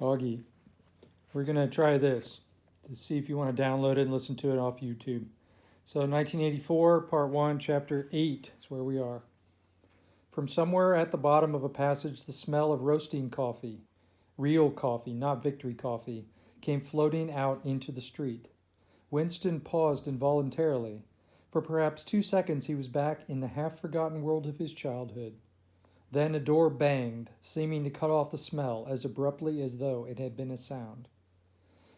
Augie, we're going to try this to see if you want to download it and listen to it off YouTube. So, 1984, Part 1, Chapter 8 is where we are. From somewhere at the bottom of a passage, the smell of roasting coffee, real coffee, not victory coffee, came floating out into the street. Winston paused involuntarily. For perhaps 2 seconds he was back in the half-forgotten world of his childhood. Then a door banged, seeming to cut off the smell as abruptly as though it had been a sound.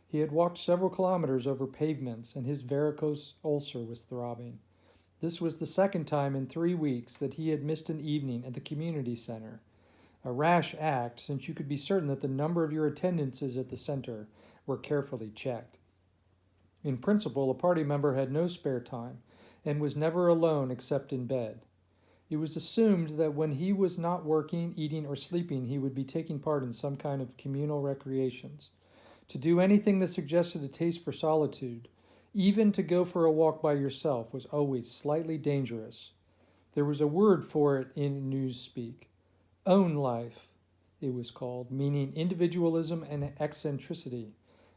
He had walked several kilometers over pavements, and his varicose ulcer was throbbing. This was the second time in 3 weeks that he had missed an evening at the community center. A rash act, since you could be certain that the number of your attendances at the center were carefully checked. In principle, a party member had no spare time, and was never alone except in bed. It was assumed that when he was not working, eating, or sleeping, he would be taking part in some kind of communal recreations. To do anything that suggested a taste for solitude, even to go for a walk by yourself, was always slightly dangerous. There was a word for it in newspeak. Own life, it was called, meaning individualism and eccentricity.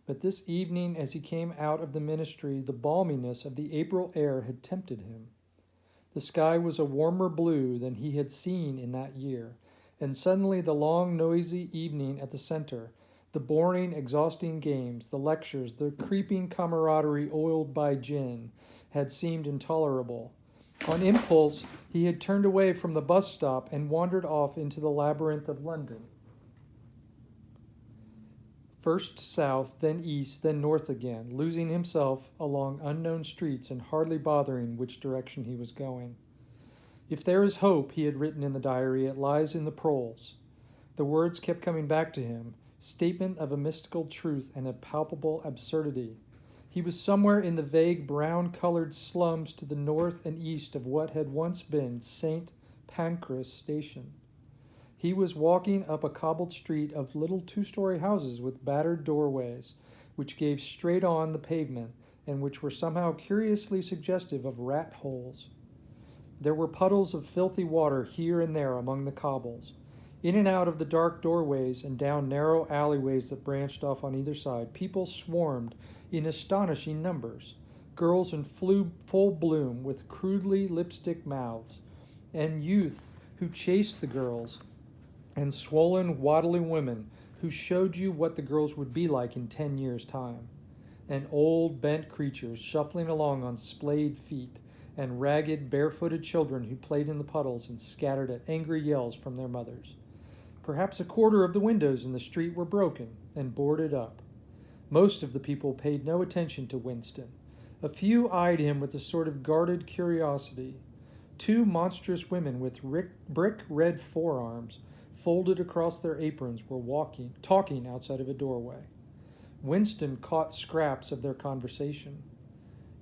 But this evening, as he came out of the ministry, the balminess of the April air had tempted him. The sky was a warmer blue than he had seen in that year, and suddenly the long, noisy evening at the center, the boring, exhausting games, the lectures, the creeping camaraderie oiled by gin, had seemed intolerable. On impulse, he had turned away from the bus stop and wandered off into the labyrinth of London. First south, then east, then north again, losing himself along unknown streets and hardly bothering which direction he was going. If there is hope, he had written in the diary, it lies in the proles. The words kept coming back to him, statement of a mystical truth and a palpable absurdity. He was somewhere in the vague brown-colored slums to the north and east of what had once been St. Pancras Station. He was walking up a cobbled street of little 2-story houses with battered doorways, which gave straight on the pavement and which were somehow curiously suggestive of rat holes. There were puddles of filthy water here and there among the cobbles. In and out of the dark doorways and down narrow alleyways that branched off on either side, people swarmed in astonishing numbers. Girls in full bloom with crudely lipstick mouths, and youths who chased the girls, and swollen, waddling women who showed you what the girls would be like in 10 years' time, and old, bent creatures shuffling along on splayed feet, and ragged, barefooted children who played in the puddles and scattered at angry yells from their mothers. Perhaps a quarter of the windows in the street were broken and boarded up. Most of the people paid no attention to Winston. A few eyed him with a sort of guarded curiosity. 2 monstrous women with brick red forearms folded across their aprons were talking outside of a doorway. Winston caught scraps of their conversation.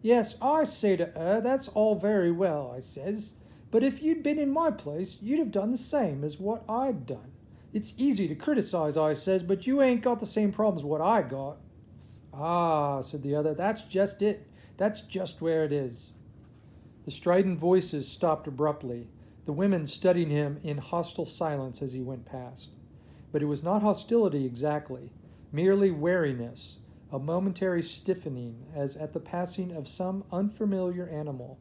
"Yes, I say to her, that's all very well," I says, "but if you'd been in my place, you'd have done the same as what I'd done. It's easy to criticize," I says, "but you ain't got the same problems what I got." "Ah," said the other, "that's just it. That's just where it is." The strident voices stopped abruptly. The women studied him in hostile silence as he went past. But it was not hostility exactly, merely wariness, a momentary stiffening as at the passing of some unfamiliar animal.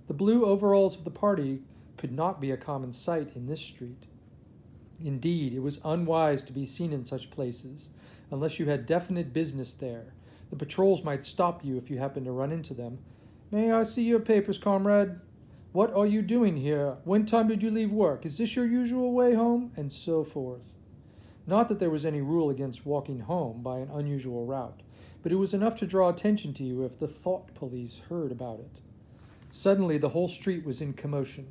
The blue overalls of the party could not be a common sight in this street. Indeed, it was unwise to be seen in such places, unless you had definite business there. The patrols might stop you if you happened to run into them. "May I see your papers, comrade? What are you doing here? When time did you leave work? Is this your usual way home?" And so forth. Not that there was any rule against walking home by an unusual route, but it was enough to draw attention to you if the thought police heard about it. Suddenly the whole street was in commotion.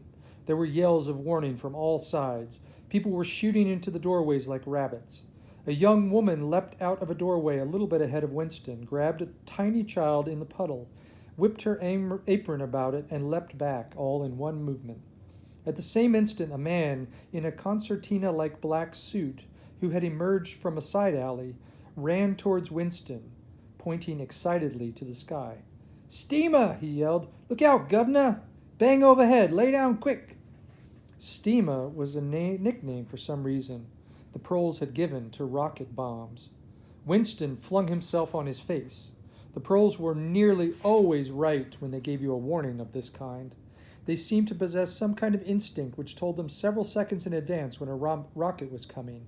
There were yells of warning from all sides. People were shooting into the doorways like rabbits. A young woman leapt out of a doorway a little bit ahead of Winston, grabbed a tiny child in the puddle, whipped her apron about it, and leapt back, all in one movement. At the same instant, a man in a concertina-like black suit, who had emerged from a side alley, ran towards Winston, pointing excitedly to the sky. "Steamer!" he yelled. "Look out, governor! Bang overhead! Lay down quick!" Steamer was a nickname for some reason. the proles had given to rocket bombs. Winston flung himself on his face. The proles were nearly always right when they gave you a warning of this kind. They seemed to possess some kind of instinct which told them several seconds in advance when a rocket was coming,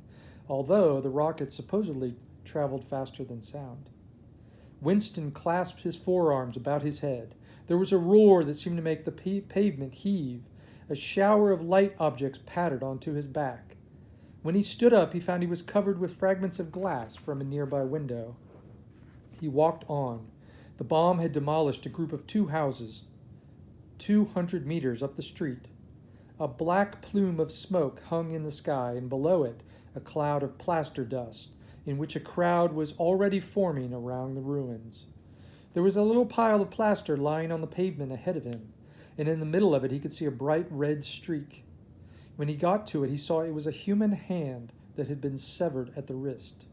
although the rocket supposedly traveled faster than sound. Winston clasped his forearms about his head. There was a roar that seemed to make the pavement heave. A shower of light objects pattered onto his back. When he stood up, he found he was covered with fragments of glass from a nearby window. He walked on. The bomb had demolished a group of 2 houses, 200 meters up the street. A black plume of smoke hung in the sky, and below it, a cloud of plaster dust, in which a crowd was already forming around the ruins. There was a little pile of plaster lying on the pavement ahead of him, and in the middle of it he could see a bright red streak. When he got to it, he saw it was a human hand that had been severed at the wrist.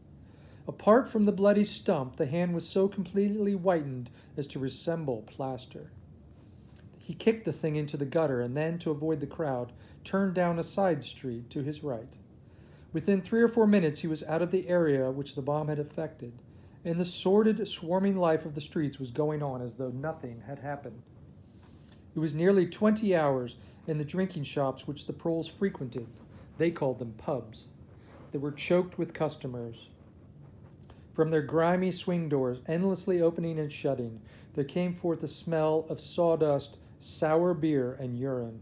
Apart from the bloody stump, the hand was so completely whitened as to resemble plaster. He kicked the thing into the gutter and then, to avoid the crowd, turned down a side street to his right. Within 3 or 4 minutes, he was out of the area which the bomb had affected, and the sordid, swarming life of the streets was going on as though nothing had happened. It was nearly 20 hours, and the drinking shops which the proles frequented, they called them pubs, they were choked with customers. From their grimy swing doors, endlessly opening and shutting, there came forth a smell of sawdust, sour beer, and urine.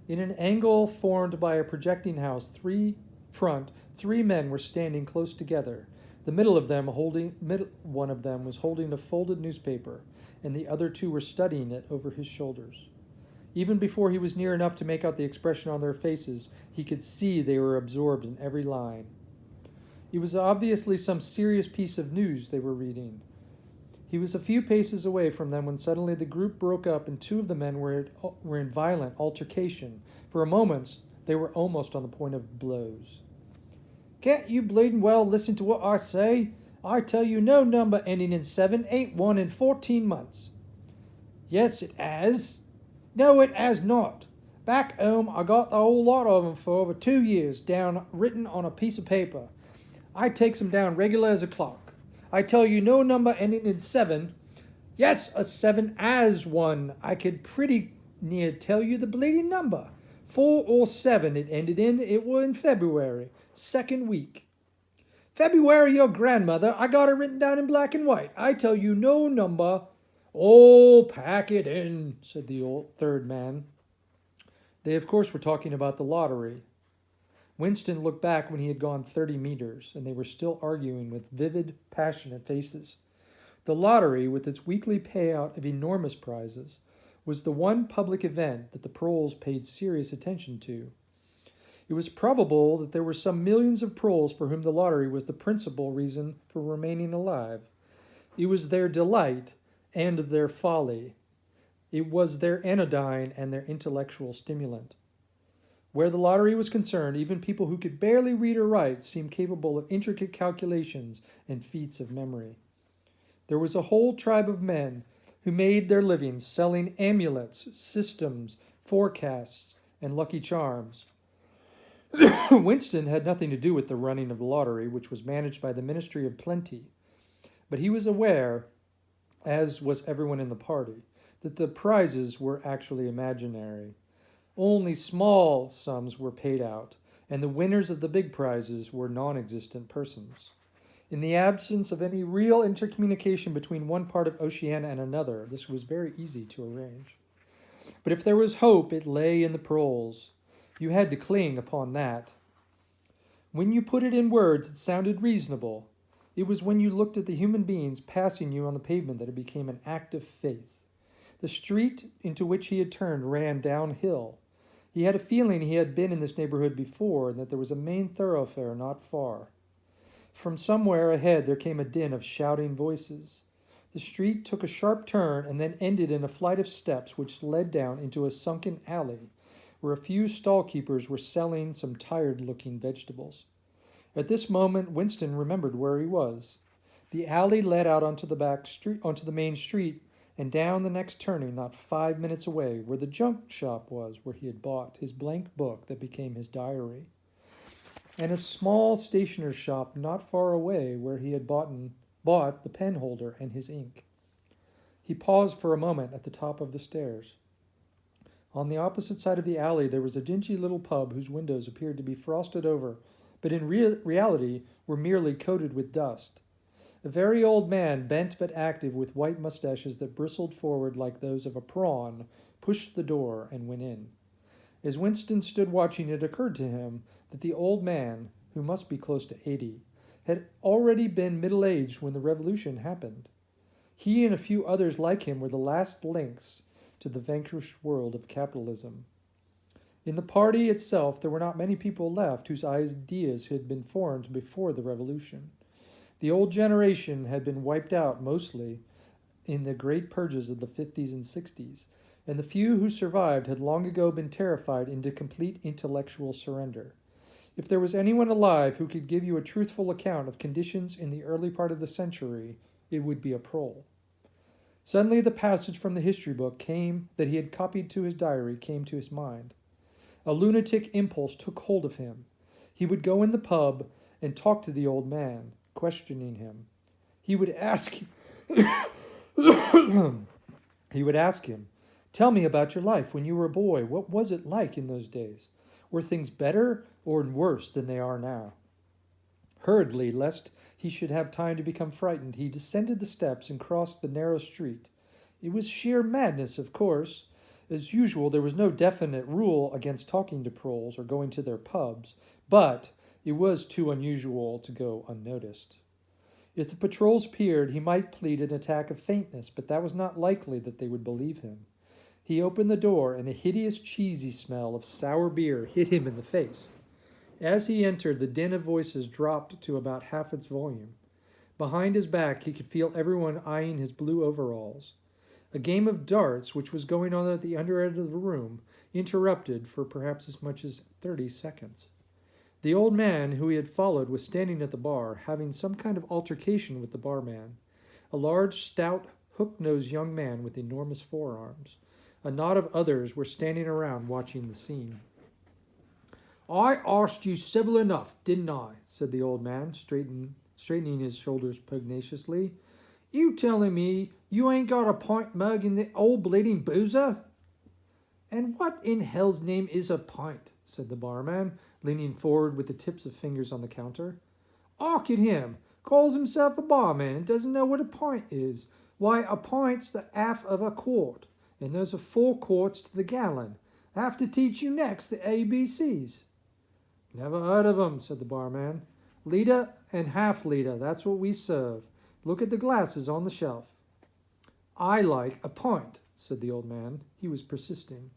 In an angle formed by a projecting house, 3 men were standing close together. The one of them was holding a folded newspaper, and the other 2 were studying it over his shoulders. Even before he was near enough to make out the expression on their faces, he could see they were absorbed in every line. It was obviously some serious piece of news they were reading. He was a few paces away from them when suddenly the group broke up and 2 of the men were in violent altercation. For a moment, they were almost on the point of blows. "Can't you bleeding well listen to what I say? I tell you no number ending in 7 ain't won in 14 months. "Yes, it 'as. "No, it 'as not. Back home, I got the whole lot of 'em for over 2 years, down written on a piece of paper. I takes 'em down regular as a clock. I tell you no number ending in 7. Yes, a 7 as one. I could pretty near tell you the bleeding number. 4 or 7 it ended in. It were in February, 2nd week. February, your grandmother. I got it written down in black and white. I tell you no number. Oh, pack it in, said the old 3rd man. They, of course, were talking about the lottery. Winston looked back when he had gone 30 meters, and they were still arguing with vivid, passionate faces. The lottery, with its weekly payout of enormous prizes, was the one public event that the proles paid serious attention to. It was probable that there were some millions of proles for whom the lottery was the principal reason for remaining alive. It was their delight and their folly. It was their anodyne and their intellectual stimulant. Where the lottery was concerned, even people who could barely read or write seemed capable of intricate calculations and feats of memory. There was a whole tribe of men who made their livings selling amulets, systems, forecasts, and lucky charms. Winston had nothing to do with the running of the lottery, which was managed by the Ministry of Plenty, but he was aware, as was everyone in the party, that the prizes were actually imaginary. Only small sums were paid out, and the winners of the big prizes were non-existent persons. In the absence of any real intercommunication between one part of Oceania and another, this was very easy to arrange. But if there was hope, it lay in the proles. You had to cling upon that. When you put it in words, it sounded reasonable. It was when you looked at the human beings passing you on the pavement that it became an act of faith. The street into which he had turned ran downhill. He had a feeling he had been in this neighborhood before and that there was a main thoroughfare not far. From somewhere ahead there came a din of shouting voices. The street took a sharp turn and then ended in a flight of steps which led down into a sunken alley where a few stall-keepers were selling some tired-looking vegetables. At this moment Winston remembered where he was. The alley led out onto the main street, and down the next turning, not 5 minutes away, where the junk shop was, where he had bought his blank book that became his diary. and a small stationer's shop not far away where he had bought the pen holder and his ink. He paused for a moment at the top of the stairs. On the opposite side of the alley there was a dingy little pub whose windows appeared to be frosted over, but in reality were merely coated with dust. A very old man, bent but active, with white mustaches that bristled forward like those of a prawn, pushed the door and went in. As Winston stood watching, it occurred to him that the old man, who must be close to 80, had already been middle-aged when the revolution happened. He and a few others like him were the last links to the vanquished world of capitalism. In the party itself, there were not many people left whose ideas had been formed before the revolution. The old generation had been wiped out mostly in the great purges of the 50s and 60s, and the few who survived had long ago been terrified into complete intellectual surrender. If there was anyone alive who could give you a truthful account of conditions in the early part of the century, it would be a prole. Suddenly the passage from the history book that he had copied to his diary came to his mind. A lunatic impulse took hold of him. He would go in the pub and talk to the old man, questioning him. He would ask him, "Tell me about your life when you were a boy. What was it like in those days? Were things better or worse than they are now?" Hurriedly, lest he should have time to become frightened, he descended the steps and crossed the narrow street. It was sheer madness, of course. As usual, there was no definite rule against talking to proles or going to their pubs, but it was too unusual to go unnoticed. If the patrols appeared, he might plead an attack of faintness, but that was not likely that they would believe him. He opened the door, and a hideous cheesy smell of sour beer hit him in the face. As he entered, the din of voices dropped to about half its volume. Behind his back, he could feel everyone eyeing his blue overalls. A game of darts, which was going on at the under end of the room, interrupted for perhaps as much as 30 seconds. The old man who he had followed was standing at the bar, having some kind of altercation with the barman. A large, stout, hook-nosed young man with enormous forearms. A knot of others were standing around watching the scene. "I asked you civil enough, didn't I?" said the old man, straightening his shoulders pugnaciously. "You telling me you ain't got a pint mug in the old bleeding boozer?" "And what in hell's name is a pint?" said the barman, leaning forward with the tips of fingers on the counter. "'Ark at him, calls himself a barman and doesn't know what a pint is. Why, a pint's the half of a quart, and there's 4 quarts to the gallon. I have to teach you next the ABCs. "Never heard of 'em," said the barman. "Liter and half liter, that's what we serve. Look at the glasses on the shelf." "I like a pint," said the old man. He was persisting.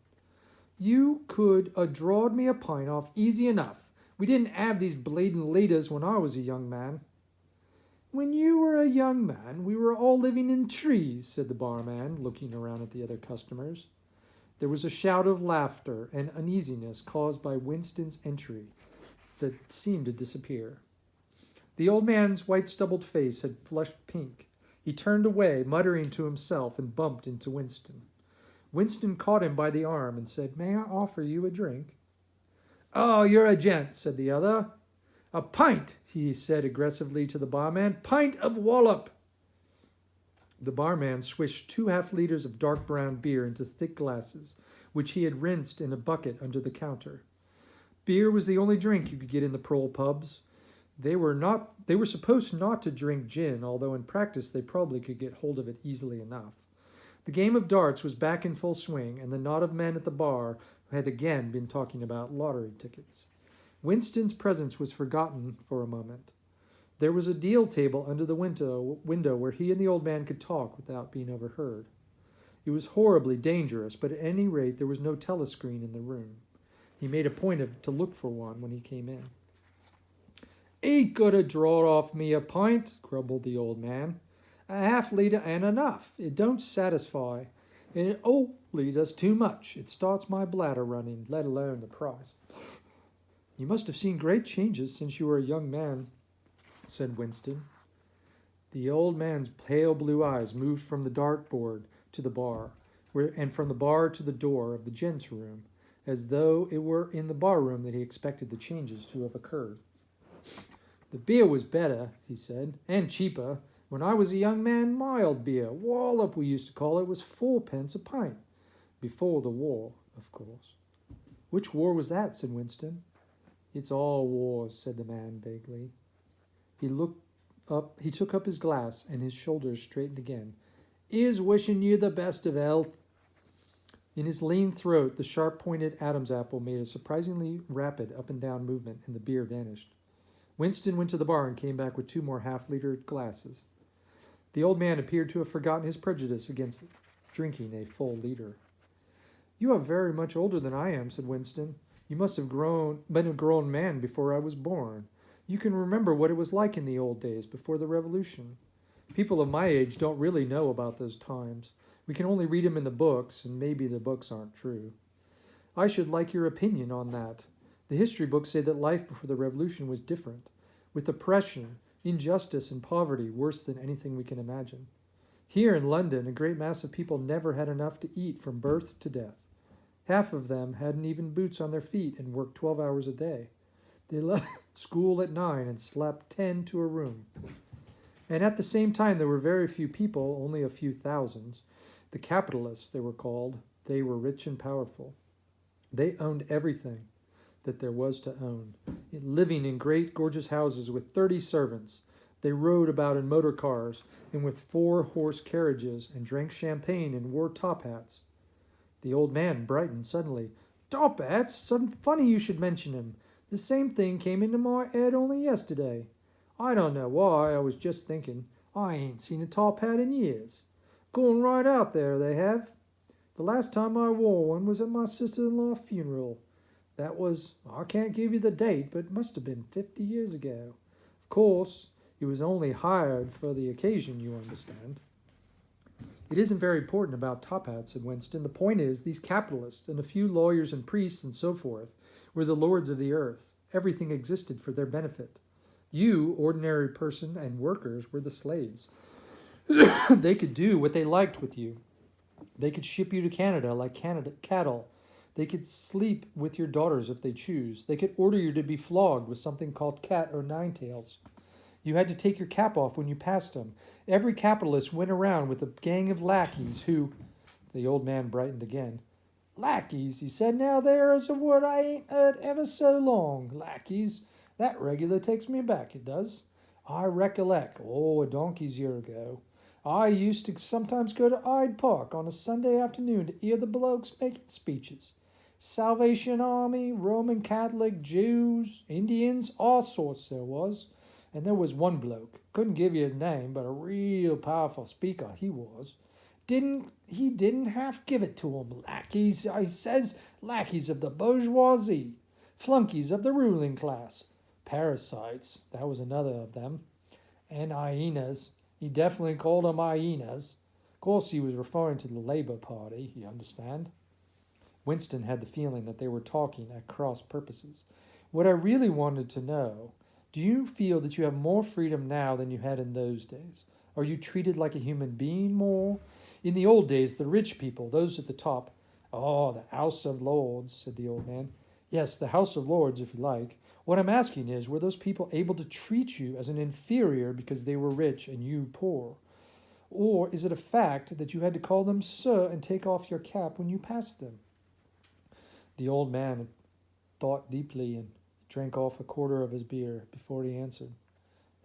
"You could a drawed me a pint off easy enough. We didn't have these bleeding liters when I was a young man." "When you were a young man, we were all living in trees," said the barman, looking around at the other customers. There was a shout of laughter and uneasiness caused by Winston's entry that seemed to disappear. The old man's white stubbled face had flushed pink. He turned away, muttering to himself, and bumped into Winston. Winston caught him by the arm and said, "May I offer you a drink?" "Oh, you're a gent," said the other. "A pint," he said aggressively to the barman. "Pint of wallop." The barman swished 2 half-liters of dark brown beer into thick glasses, which he had rinsed in a bucket under the counter. Beer was the only drink you could get in the prole pubs. They were supposed not to drink gin, although in practice they probably could get hold of it easily enough. The game of darts was back in full swing, and the knot of men at the bar had again been talking about lottery tickets. Winston's presence was forgotten for a moment. There was a deal table under the window where he and the old man could talk without being overheard. It was horribly dangerous, but at any rate there was no telescreen in the room. He made a point to look for one when he came in. "He could have drawed off me a pint," grumbled the old man. "A half-liter ain't enough. It don't satisfy. And it only does too much. It starts my bladder running, let alone the price." "You must have seen great changes since you were a young man," said Winston. The old man's pale blue eyes moved from the dartboard to the bar, and from the bar to the door of the gents' room, as though it were in the bar room that he expected the changes to have occurred. The beer was better, he said, and cheaper. When I was a young man, mild beer, wallop we used to call it, was 4 pence a pint. Before the war, of course. Which war was that? Said Winston. It's all wars, said the man vaguely. He took up his glass, and his shoulders straightened again. Is wishing you the best of health. In his lean throat, the sharp-pointed Adam's apple made a surprisingly rapid up-and-down movement, and the beer vanished. Winston went to the bar and came back with 2 more half-liter glasses. The old man appeared to have forgotten his prejudice against drinking a full liter. You are very much older than I am, said Winston. You must have been a grown man before I was born. You can remember what it was like in the old days, before the Revolution. People of my age don't really know about those times. We can only read them in the books, and maybe the books aren't true. I should like your opinion on that. The history books say that life before the Revolution was different, with oppression, injustice, and poverty worse than anything we can imagine. Here in London, a great mass of people never had enough to eat from birth to death. Half of them hadn't even boots on their feet and worked 12 hours a day. They left school at 9 and slept 10 to a room. And at the same time, there were very few people, only a few thousands. The capitalists, they were called. They were rich and powerful. They owned everything that there was to own, living in great, gorgeous houses with 30 servants. They rode about in motor cars and with 4-horse carriages and drank champagne and wore top hats. The old man brightened suddenly. Top hats? Funny you should mention him. The same thing came into my head only yesterday. I don't know why, I was just thinking. I ain't seen a top hat in years. Gone right out there, they have. The last time I wore one was at my sister-in-law's funeral. That was, I can't give you the date, but it must have been 50 years ago. Of course, it was only hired for the occasion, you understand. It isn't very important about top hats, said Winston. The point is, these capitalists and a few lawyers and priests and so forth were the lords of the earth. Everything existed for their benefit. You, ordinary person and workers, were the slaves. They could do what they liked with you. They could ship you to Canada like cattle. They could sleep with your daughters if they choose. They could order you to be flogged with something called cat or nine-tails. You had to take your cap off when you passed them. Every capitalist went around with a gang of lackeys who... The old man brightened again. Lackeys, he said. Now there's a word I ain't heard ever so long. Lackeys. That regular takes me back, it does. I recollect, a donkey's year ago. I used to sometimes go to Hyde Park on a Sunday afternoon to hear the blokes making speeches. Salvation Army, Roman Catholic, Jews, Indians, all sorts there was. And there was one bloke, couldn't give you his name, but a real powerful speaker he was. He didn't half give it to 'em. Lackeys, I says, lackeys of the bourgeoisie, flunkies of the ruling class, parasites, that was another of them, and hyenas. He definitely called them hyenas. Of course, he was referring to the Labour Party, you understand. Winston had the feeling that they were talking at cross purposes. What I really wanted to know, do you feel that you have more freedom now than you had in those days? Are you treated like a human being more? In the old days, the rich people, those at the top, the House of Lords, said the old man. Yes, the House of Lords, if you like. What I'm asking is, were those people able to treat you as an inferior because they were rich and you poor? Or is it a fact that you had to call them sir and take off your cap when you passed them? The old man thought deeply and drank off a quarter of his beer before he answered.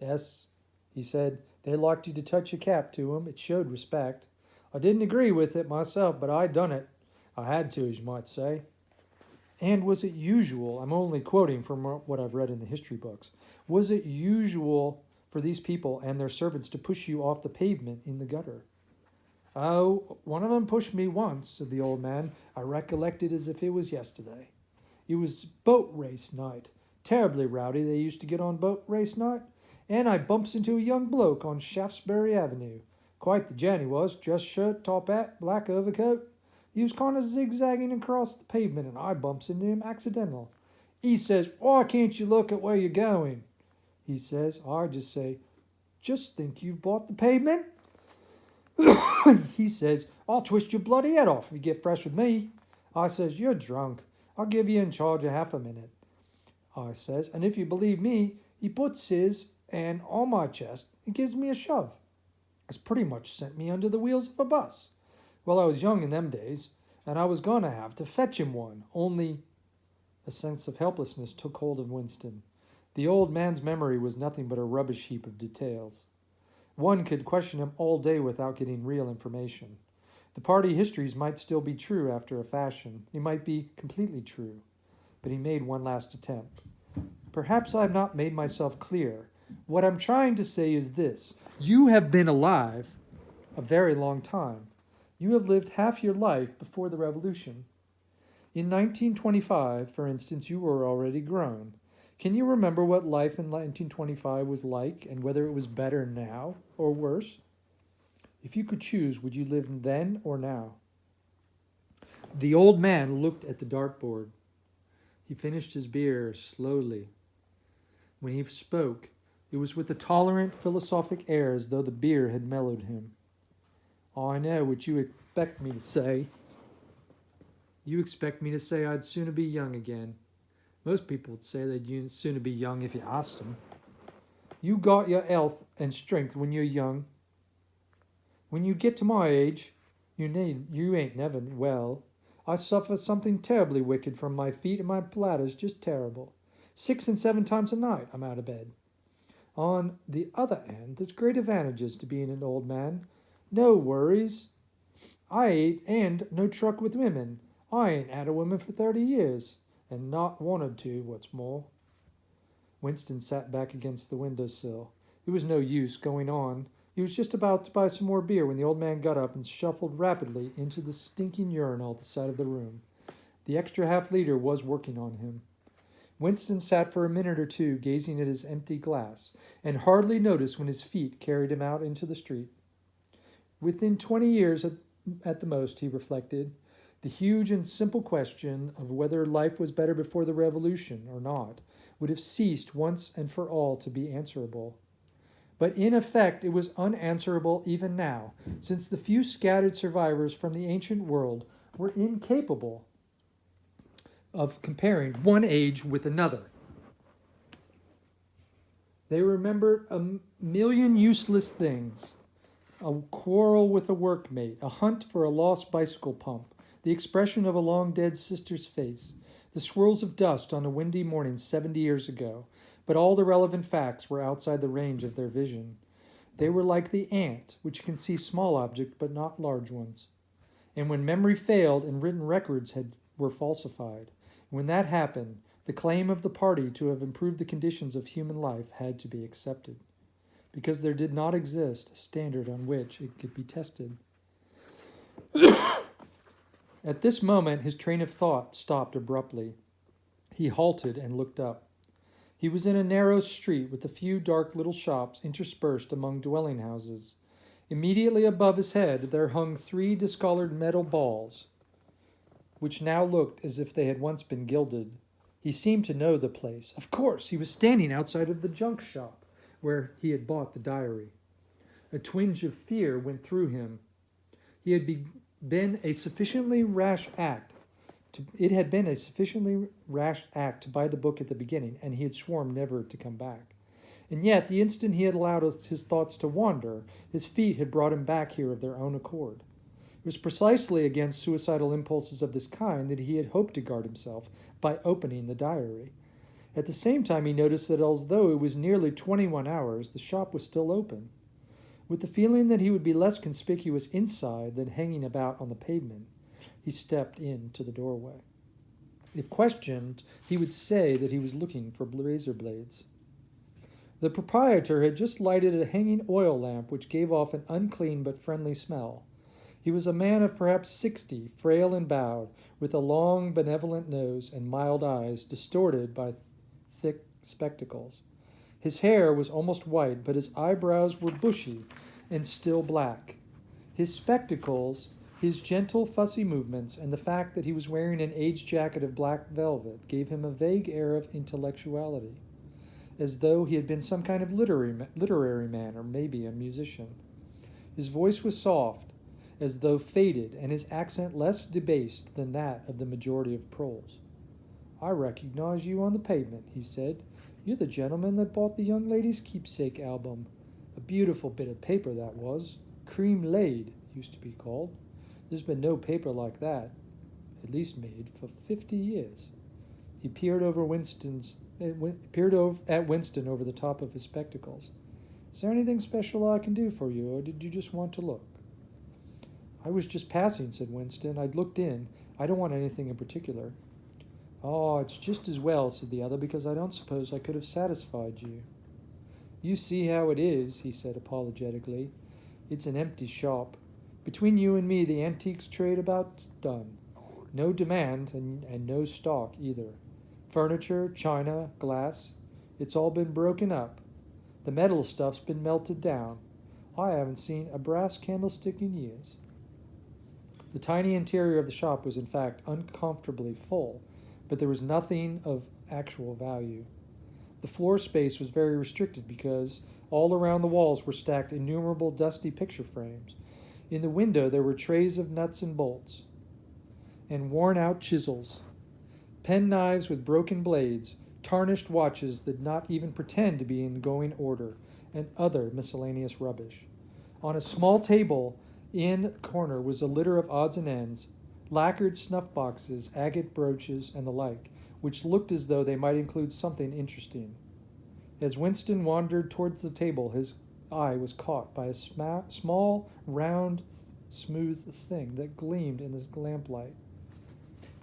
Yes, he said, they liked you to touch your cap to 'em. It showed respect. I didn't agree with it myself, but I done it. I had to, as you might say. And was it usual, I'm only quoting from what I've read in the history books, was it usual for these people and their servants to push you off the pavement in the gutter? Oh, one of them pushed me once, said the old man. I recollect it as if it was yesterday. It was boat race night. Terribly rowdy they used to get on boat race night. And I bumps into a young bloke on Shaftesbury Avenue. Quite the gent he was, dress shirt, top hat, black overcoat. He was kind of zigzagging across the pavement, and I bumps into him accidental. He says, why can't you look at where you're going? He says, I just say, just think you've bought the pavement? He says, I'll twist your bloody head off if you get fresh with me. I says, you're drunk. I'll give you in charge of half a minute. I says, and if you believe me, He puts his hand on my chest and gives me a shove. It's pretty much sent me under the wheels of a bus. Well, I was young in them days, and I was going to have to fetch him one, only a sense of helplessness took hold of Winston. The old man's memory was nothing but a rubbish heap of details. One could question him all day without getting real information. The party histories might still be true after a fashion. They might be completely true. But he made one last attempt. Perhaps I have not made myself clear. What I'm trying to say is this. You have been alive a very long time. You have lived half your life before the Revolution. In 1925, for instance, you were already grown. Can you remember what life in 1925 was like and whether it was better now or worse? If you could choose, would you live then or now? The old man looked at the dartboard. He finished his beer slowly. When he spoke, it was with a tolerant, philosophic air as though the beer had mellowed him. I know what you expect me to say. You expect me to say I'd sooner be young again. Most people would say they'd sooner be young if you asked them. You got your health and strength when you're young. When you get to my age, you ain't never well. I suffer something terribly wicked from my feet, and my bladder's just terrible. 6 and 7 times a night I'm out of bed. On the other hand, there's great advantages to being an old man. No worries. I ain't and no truck with women. I ain't had a woman for 30 years, and not wanted to, what's more. Winston sat back against the windowsill. It was no use going on. He was just about to buy some more beer when the old man got up and shuffled rapidly into the stinking urinal at the side of the room. The extra half-liter was working on him. Winston sat for a minute or two gazing at his empty glass, and hardly noticed when his feet carried him out into the street. Within 20 years at the most, he reflected, the huge and simple question of whether life was better before the Revolution or not would have ceased once and for all to be answerable. But in effect, it was unanswerable even now, since the few scattered survivors from the ancient world were incapable of comparing one age with another. They remembered a million useless things: a quarrel with a workmate, a hunt for a lost bicycle pump, the expression of a long-dead sister's face, the swirls of dust on a windy morning 70 years ago, but all the relevant facts were outside the range of their vision. They were like the ant, which can see small objects but not large ones. And when memory failed and written records were falsified, when that happened, the claim of the party to have improved the conditions of human life had to be accepted, because there did not exist a standard on which it could be tested. At this moment, his train of thought stopped abruptly. He halted and looked up. He was in a narrow street with a few dark little shops interspersed among dwelling houses. Immediately above his head there hung 3 discolored metal balls, which now looked as if they had once been gilded. He seemed to know the place. Of course, he was standing outside of the junk shop where he had bought the diary. A twinge of fear went through him. He had been a sufficiently rash act. It had been a sufficiently rash act to buy the book at the beginning, and he had sworn never to come back. And yet, the instant he had allowed his thoughts to wander, his feet had brought him back here of their own accord. It was precisely against suicidal impulses of this kind that he had hoped to guard himself by opening the diary. At the same time, he noticed that although it was nearly 21 hours, the shop was still open. With the feeling that he would be less conspicuous inside than hanging about on the pavement, he stepped into the doorway. If questioned, he would say that he was looking for razor blades. The proprietor had just lighted a hanging oil lamp which gave off an unclean but friendly smell. He was a man of perhaps 60, frail and bowed, with a long, benevolent nose and mild eyes distorted by thick spectacles. His hair was almost white, but his eyebrows were bushy and still black. His spectacles, his gentle, fussy movements, and the fact that he was wearing an aged jacket of black velvet gave him a vague air of intellectuality, as though he had been some kind of literary man or maybe a musician. His voice was soft, as though faded, and his accent less debased than that of the majority of proles. "I recognize you on the pavement," he said. You're the gentleman that bought the young lady's keepsake album. A beautiful bit of paper that was. Cream laid, used to be called. There's been no paper like that, at least made, for 50 years. He peered at Winston over the top of his spectacles. Is there anything special I can do for you, or did you just want to look? I was just passing, said Winston. I'd looked in. I don't want anything in particular. Oh, it's just as well, said the other, because I don't suppose I could have satisfied you. You see how it is, he said apologetically. It's an empty shop. Between you and me, the antiques trade about done. No demand and no stock either. Furniture, china, glass, it's all been broken up. The metal stuff's been melted down. I haven't seen a brass candlestick in years. The tiny interior of the shop was in fact uncomfortably full, but there was nothing of actual value. The floor space was very restricted because all around the walls were stacked innumerable dusty picture frames. In the window there were trays of nuts and bolts, and worn-out chisels, penknives with broken blades, tarnished watches that did not even pretend to be in going order, and other miscellaneous rubbish. On a small table in the corner was a litter of odds and ends, lacquered snuff boxes, agate brooches, and the like, which looked as though they might include something interesting. As Winston wandered towards the table, his eye was caught by a small, round, smooth thing that gleamed in the lamplight.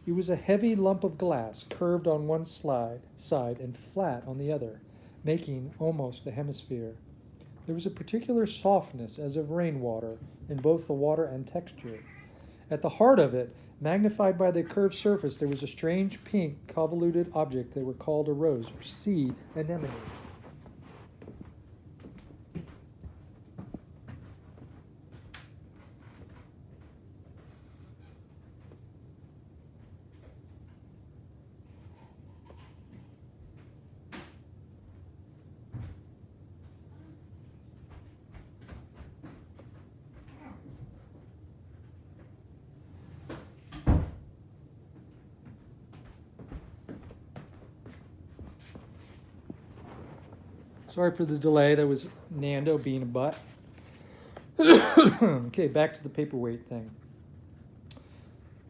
It was a heavy lump of glass, curved on one side and flat on the other, making almost a hemisphere. There was a particular softness, as of rainwater, in both the water and texture. At the heart of it, magnified by the curved surface, there was a strange pink, convoluted object that were called a rose, or sea anemone. Sorry for the delay. That was Nando being a butt. Okay, back to the paperweight thing.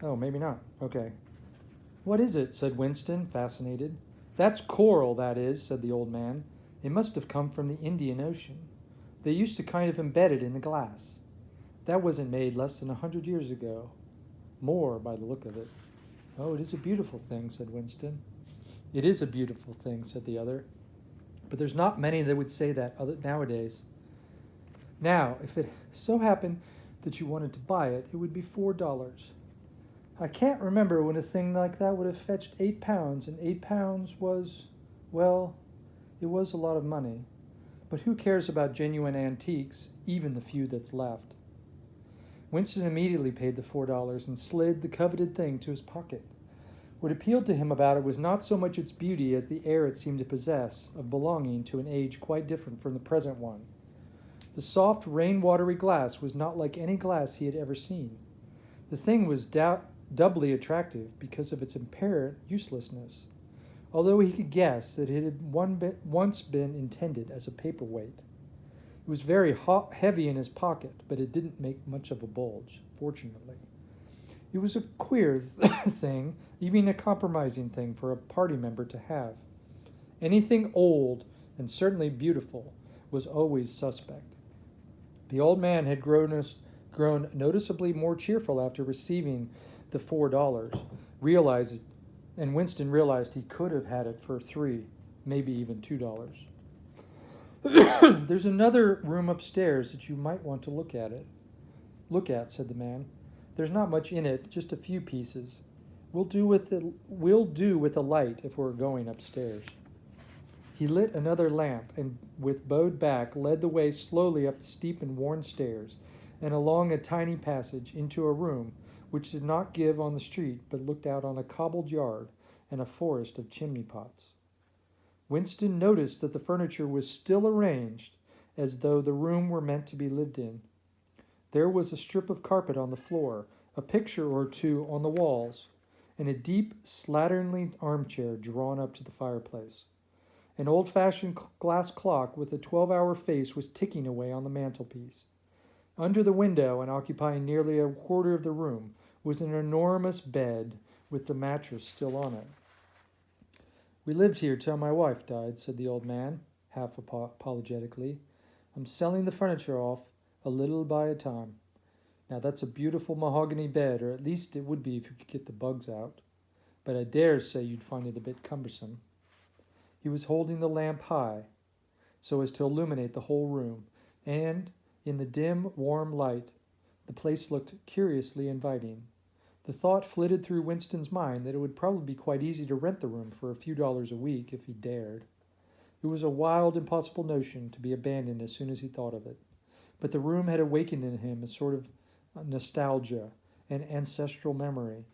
Oh, maybe not. Okay. What is it? Said Winston, fascinated. That's coral, that is, said the old man. It must have come from the Indian Ocean. They used to kind of embed it in the glass. That wasn't made less than 100 years ago. More, by the look of it. Oh, it is a beautiful thing, said Winston. It is a beautiful thing, said the other. But there's not many that would say that nowadays. Now, if it so happened that you wanted to buy it, it would be $4. I can't remember when a thing like that would have fetched £8, and £8 was, well, it was a lot of money. But who cares about genuine antiques, even the few that's left? Winston immediately paid the $4 and slid the coveted thing to his pocket. What appealed to him about it was not so much its beauty as the air it seemed to possess of belonging to an age quite different from the present one. The soft, rain-watery glass was not like any glass he had ever seen. The thing was doubly attractive because of its apparent uselessness, although he could guess that it had once been intended as a paperweight. It was very heavy in his pocket, but it didn't make much of a bulge, fortunately. It was a queer thing, even a compromising thing for a party member to have. Anything old, and certainly beautiful, was always suspect. The old man had grown noticeably more cheerful after receiving the $4, and Winston realized he could have had it for $3, maybe even $2. There's another room upstairs that you might want to look at, said the man. There's not much in it, just a few pieces. We'll do with a light if we're going upstairs. He lit another lamp and, with bowed back, led the way slowly up the steep and worn stairs and along a tiny passage into a room which did not give on the street but looked out on a cobbled yard and a forest of chimney pots. Winston noticed that the furniture was still arranged as though the room were meant to be lived in. There was a strip of carpet on the floor, a picture or two on the walls, and a deep, slatternly armchair drawn up to the fireplace. An old-fashioned glass clock with a 12-hour face was ticking away on the mantelpiece. Under the window, and occupying nearly a quarter of the room, was an enormous bed with the mattress still on it. "We lived here till my wife died," said the old man, half apologetically. "I'm selling the furniture off, a little by a time. Now that's a beautiful mahogany bed, or at least it would be if you could get the bugs out. But I dare say you'd find it a bit cumbersome." He was holding the lamp high, so as to illuminate the whole room, and in the dim, warm light, the place looked curiously inviting. The thought flitted through Winston's mind that it would probably be quite easy to rent the room for a few dollars a week if he dared. It was a wild, impossible notion to be abandoned as soon as he thought of it. But the room had awakened in him a sort of nostalgia, an ancestral memory.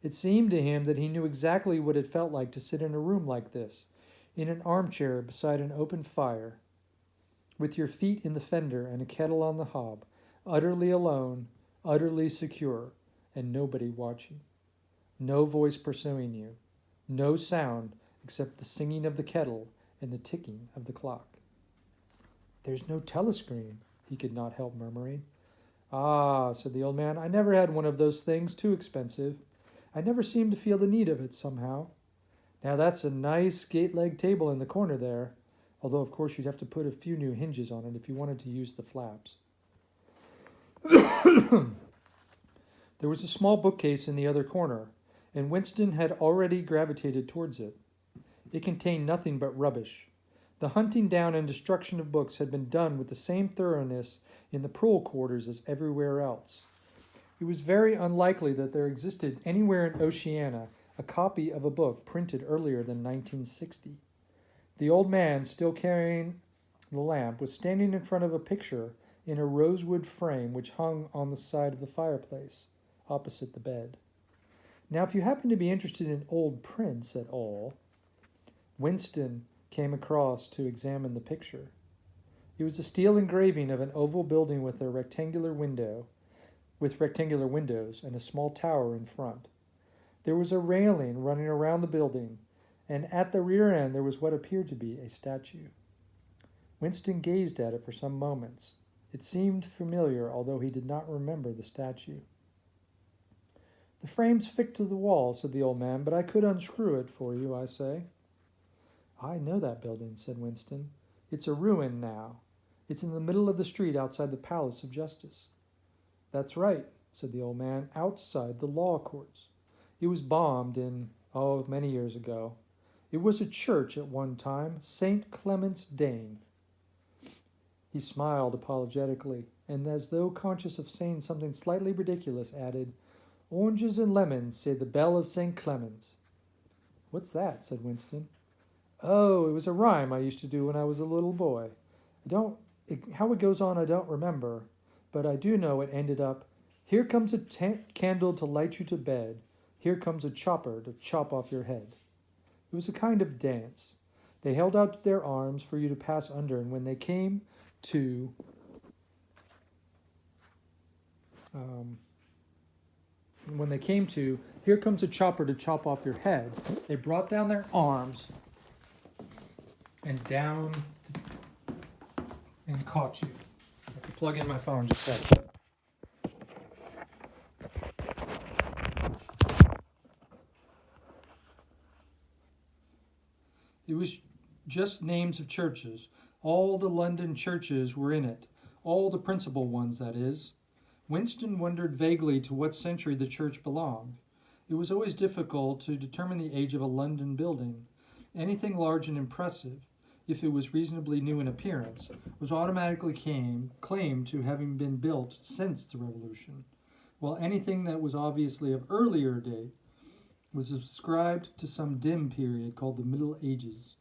It seemed to him that he knew exactly what it felt like to sit in a room like this, in an armchair beside an open fire, with your feet in the fender and a kettle on the hob, utterly alone, utterly secure, and nobody watching. No voice pursuing you. No sound except the singing of the kettle and the ticking of the clock. "There's no telescreen," he could not help murmuring. "Ah," said the old man, "I never had one of those things, too expensive. I never seemed to feel the need of it somehow. Now that's a nice gate-leg table in the corner there, although of course you'd have to put a few new hinges on it if you wanted to use the flaps." There was a small bookcase in the other corner, and Winston had already gravitated towards it. It contained nothing but rubbish. The hunting down and destruction of books had been done with the same thoroughness in the Proul quarters as everywhere else. It was very unlikely that there existed anywhere in Oceania a copy of a book printed earlier than 1960. The old man, still carrying the lamp, was standing in front of a picture in a rosewood frame which hung on the side of the fireplace, opposite the bed. Now, if you happen to be interested in old prints at all, Winston came across to examine the picture. It was a steel engraving of an oval building with rectangular windows and a small tower in front. There was a railing running around the building, and at the rear end there was what appeared to be a statue. Winston gazed at it for some moments. It seemed familiar, although he did not remember the statue. "The frame's fixed to the wall," said the old man, "but I could unscrew it for you, I say." "I know that building," said Winston. "It's a ruin now. It's in the middle of the street outside the Palace of Justice." "That's right," said the old man, "outside the law courts. It was bombed many years ago. It was a church at one time, St. Clement's Dane." He smiled apologetically, and as though conscious of saying something slightly ridiculous, added, "Oranges and lemons, say the bell of St. Clement's." "What's that?" said Winston. "Oh, it was a rhyme I used to do when I was a little boy. How it goes on I don't remember, but I do know it ended up, 'Here comes a candle to light you to bed. Here comes a chopper to chop off your head.' It was a kind of dance. They held out their arms for you to pass under, and when they came to here comes a chopper to chop off your head, they brought down their arms and down and caught you." I have to plug in my phone just a second. It was just names of churches. All the London churches were in it. All the principal ones, that is. Winston wondered vaguely to what century the church belonged. It was always difficult to determine the age of a London building. Anything large and impressive, if it was reasonably new in appearance, was automatically claimed to having been built since the Revolution, while anything that was obviously of earlier date was ascribed to some dim period called the Middle Ages.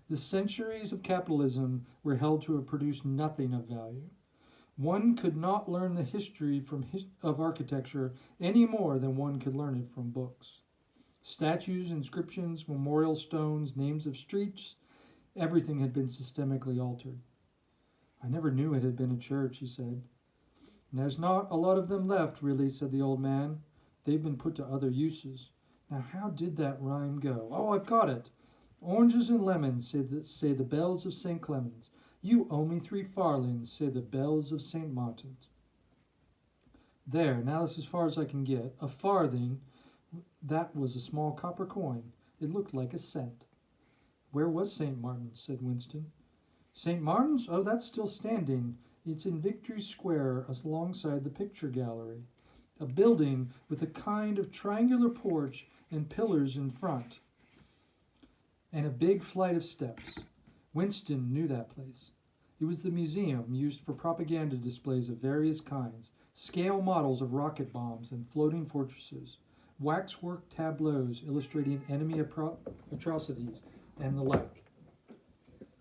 The centuries of capitalism were held to have produced nothing of value. One could not learn the history of architecture any more than one could learn it from books. Statues, inscriptions, memorial stones, names of streets, everything had been systemically altered. "I never knew it had been a church," he said. "There's not a lot of them left, really," said the old man. "They've been put to other uses. Now, how did that rhyme go? Oh, I've got it. Oranges and lemons, say the bells of St. Clemens. You owe me 3 farthings, say the bells of St. Martin's. There, now that's as far as I can get. A farthing, that was a small copper coin. It looked like a cent. Where was St. Martin's? Said Winston. St. Martin's? Oh, that's still standing. It's in Victory Square alongside the picture gallery. A building with a kind of triangular porch and pillars in front, and a big flight of steps. Winston knew that place. It was the museum used for propaganda displays of various kinds, scale models of rocket bombs and floating fortresses, waxwork tableaus illustrating enemy atrocities, and the like.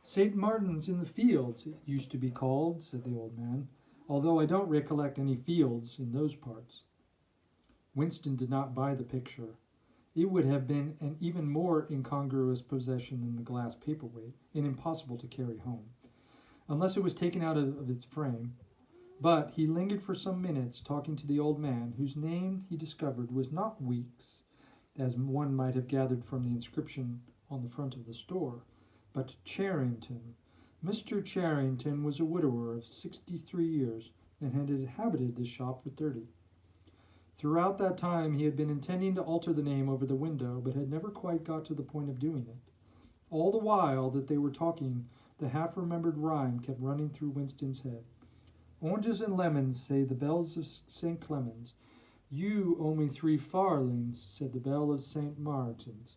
St. Martin's in the Fields, it used to be called, said the old man, although I don't recollect any fields in those parts. Winston did not buy the picture. It would have been an even more incongruous possession than the glass paperweight, and impossible to carry home, unless it was taken out of its frame. But he lingered for some minutes talking to the old man, whose name, he discovered, was not Weeks, as one might have gathered from the inscription on the front of the store, but Charrington. Mr. Charrington was a widower of 63 years and had inhabited this shop for 30. Throughout that time he had been intending to alter the name over the window, but had never quite got to the point of doing it. All the while that they were talking, the half-remembered rhyme kept running through Winston's head. Oranges and lemons, say the bells of St. Clemens. You owe me 3 farthings, said the bell of St. Martin's.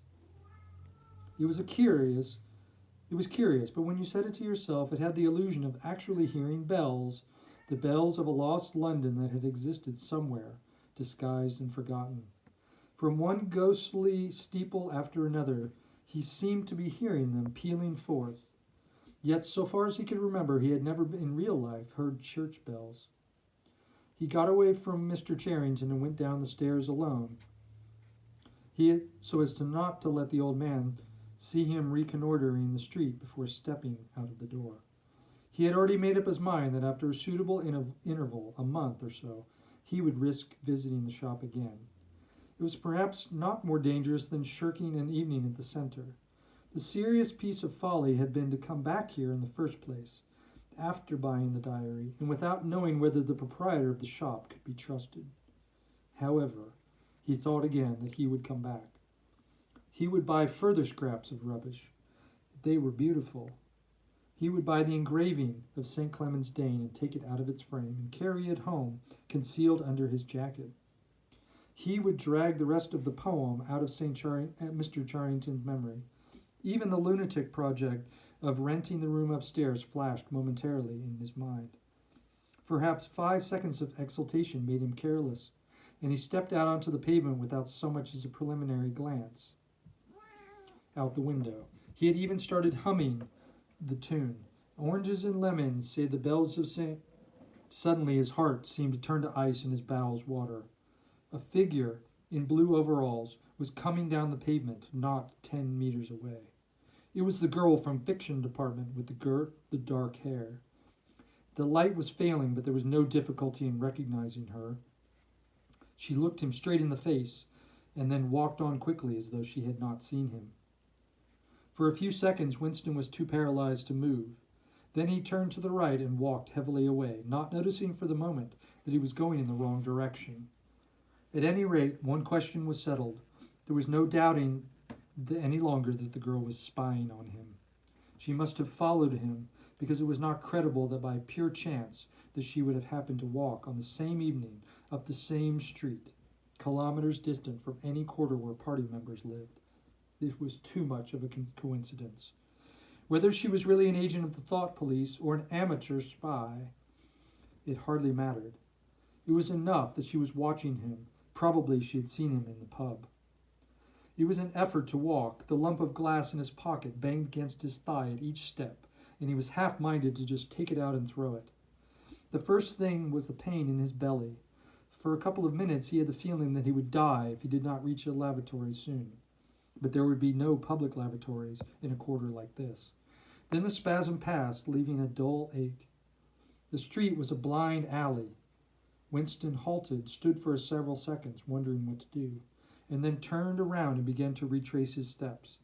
It was curious, but when you said it to yourself, it had the illusion of actually hearing bells, the bells of a lost London that had existed somewhere, disguised and forgotten. From one ghostly steeple after another, he seemed to be hearing them pealing forth. Yet, so far as he could remember, he had never in real life heard church bells. He got away from Mr. Charrington and went down the stairs alone, so as not to let the old man see him reconnoitering the street before stepping out of the door. He had already made up his mind that after a suitable interval, a month or so, he would risk visiting the shop again. It was perhaps not more dangerous than shirking an evening at the center. The serious piece of folly had been to come back here in the first place, after buying the diary, and without knowing whether the proprietor of the shop could be trusted. However, he thought again that he would come back. He would buy further scraps of rubbish. They were beautiful. He would buy the engraving of St. Clement's Dane and take it out of its frame and carry it home, concealed under his jacket. He would drag the rest of the poem out of Mr. Charrington's memory. Even the lunatic project of renting the room upstairs flashed momentarily in his mind. Perhaps 5 seconds of exultation made him careless, and he stepped out onto the pavement without so much as a preliminary glance out the window. He had even started humming the tune. Oranges and lemons, say the bells of St. Suddenly his heart seemed to turn to ice and his bowels water. A figure in blue overalls was coming down the pavement, not 10 meters away. It was the girl from fiction department with the dark hair. The light was failing, but there was no difficulty in recognizing her. She looked him straight in the face and then walked on quickly as though she had not seen him. For a few seconds, Winston was too paralyzed to move. Then he turned to the right and walked heavily away, not noticing for the moment that he was going in the wrong direction. At any rate, one question was settled. There was no doubting any longer that the girl was spying on him. She must have followed him, because it was not credible that by pure chance that she would have happened to walk on the same evening up the same street, kilometers distant from any quarter where party members lived. This was too much of a coincidence. Whether she was really an agent of the thought police or an amateur spy, it hardly mattered. It was enough that she was watching him. Probably she had seen him in the pub. It was an effort to walk. The lump of glass in his pocket banged against his thigh at each step, and he was half-minded to just take it out and throw it. The first thing was the pain in his belly. For a couple of minutes he had the feeling that he would die if he did not reach a lavatory soon. But there would be no public lavatories in a quarter like this. Then the spasm passed, leaving a dull ache. The street was a blind alley. Winston halted, stood for several seconds, wondering what to do, and then turned around and began to retrace his steps.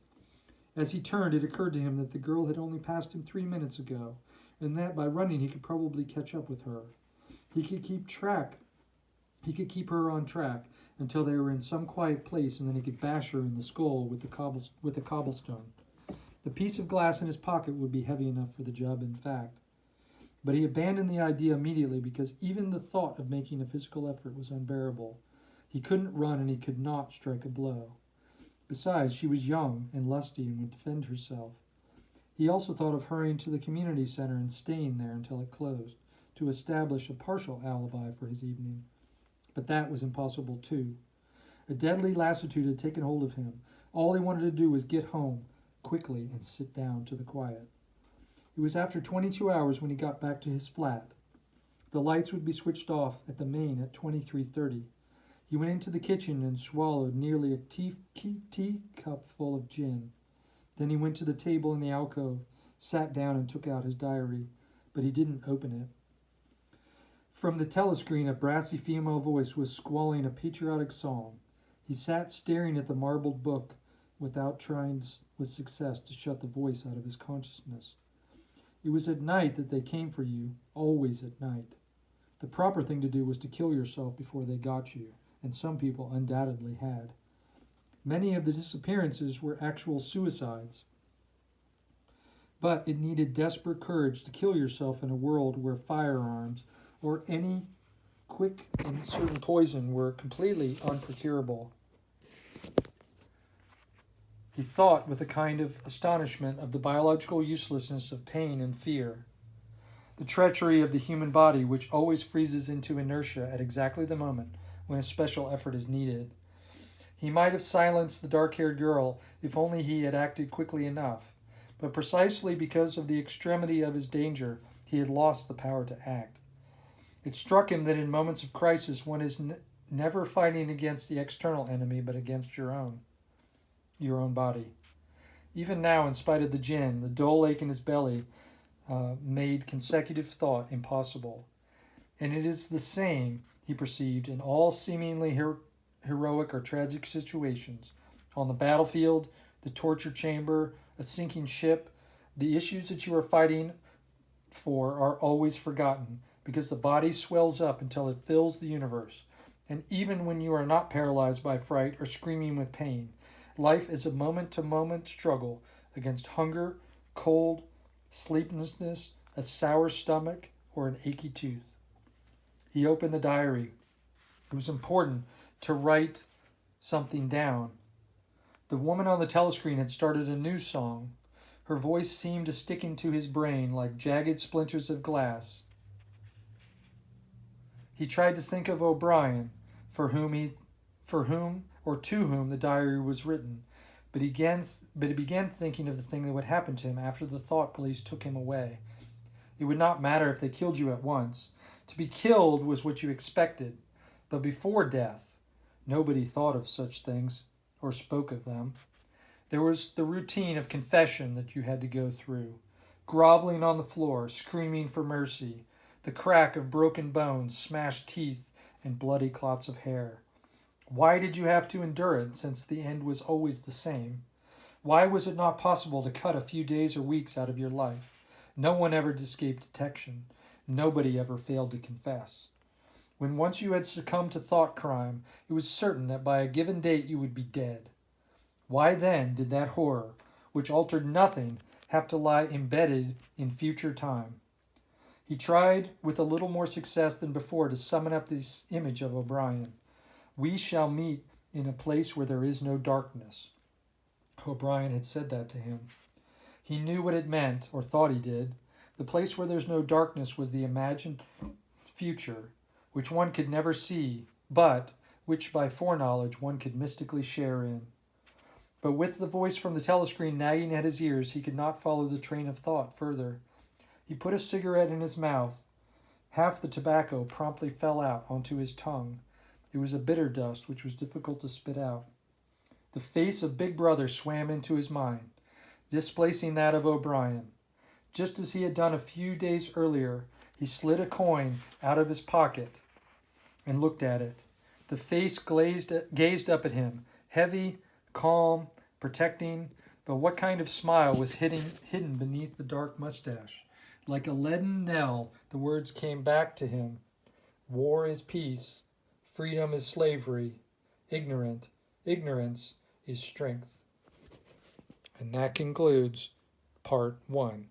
As he turned, it occurred to him that the girl had only passed him 3 minutes ago, and that by running he could probably catch up with her. He could keep her on track until they were in some quiet place, and then he could bash her in the skull with a cobblestone. The piece of glass in his pocket would be heavy enough for the job, in fact. But he abandoned the idea immediately because even the thought of making a physical effort was unbearable. He couldn't run and he could not strike a blow. Besides, she was young and lusty and would defend herself. He also thought of hurrying to the community center and staying there until it closed, to establish a partial alibi for his evening. But that was impossible too. A deadly lassitude had taken hold of him. All he wanted to do was get home quickly and sit down to the quiet. It was after 22 hours when he got back to his flat. The lights would be switched off at the main at 23:30. He went into the kitchen and swallowed nearly a teacup full of gin. Then he went to the table in the alcove, sat down and took out his diary, but he didn't open it. From the telescreen, a brassy female voice was squalling a patriotic song. He sat staring at the marbled book without trying with success to shut the voice out of his consciousness. It was at night that they came for you, always at night. The proper thing to do was to kill yourself before they got you, and some people undoubtedly had. Many of the disappearances were actual suicides. But it needed desperate courage to kill yourself in a world where firearms or any quick and certain poison were completely unprocurable. He thought with a kind of astonishment of the biological uselessness of pain and fear, the treachery of the human body which always freezes into inertia at exactly the moment when a special effort is needed. He might have silenced the dark-haired girl if only he had acted quickly enough, but precisely because of the extremity of his danger, he had lost the power to act. It struck him that in moments of crisis one is never fighting against the external enemy but against your own body. Even now, in spite of the gin, the dull ache in his belly made consecutive thought impossible. And it is the same, he perceived, in all seemingly heroic or tragic situations. On the battlefield, the torture chamber, a sinking ship, the issues that you are fighting for are always forgotten, because the body swells up until it fills the universe. And even when you are not paralyzed by fright or screaming with pain, life is a moment-to-moment struggle against hunger, cold, sleeplessness, a sour stomach, or an achy tooth. He opened the diary. It was important to write something down. The woman on the telescreen had started a new song. Her voice seemed to stick into his brain like jagged splinters of glass. He tried to think of O'Brien, for whom or to whom the diary was written, but he began thinking of the thing that would happen to him after the thought police took him away. It would not matter if they killed you at once. To be killed was what you expected, but before death, nobody thought of such things or spoke of them. There was the routine of confession that you had to go through, groveling on the floor, screaming for mercy, the crack of broken bones, smashed teeth, and bloody clots of hair. Why did you have to endure it, since the end was always the same? Why was it not possible to cut a few days or weeks out of your life? No one ever escaped detection. Nobody ever failed to confess. When once you had succumbed to thought crime, it was certain that by a given date you would be dead. Why then did that horror, which altered nothing, have to lie embedded in future time? He tried with a little more success than before to summon up this image of O'Brien. We shall meet in a place where there is no darkness. O'Brien had said that to him. He knew what it meant, or thought he did. The place where there's no darkness was the imagined future, which one could never see, but which by foreknowledge one could mystically share in. But with the voice from the telescreen nagging at his ears, he could not follow the train of thought further. He put a cigarette in his mouth. Half the tobacco promptly fell out onto his tongue. It was a bitter dust which was difficult to spit out. The face of Big Brother swam into his mind, displacing that of O'Brien. Just as he had done a few days earlier, he slid a coin out of his pocket and looked at it. The face gazed up at him, heavy, calm, protecting, But what kind of smile was hidden beneath the dark mustache? Like a leaden knell, the words came back to him. War is peace. Freedom is slavery. Ignorance is strength. And that concludes part 1.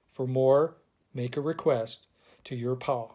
For more, make a request to your Pa.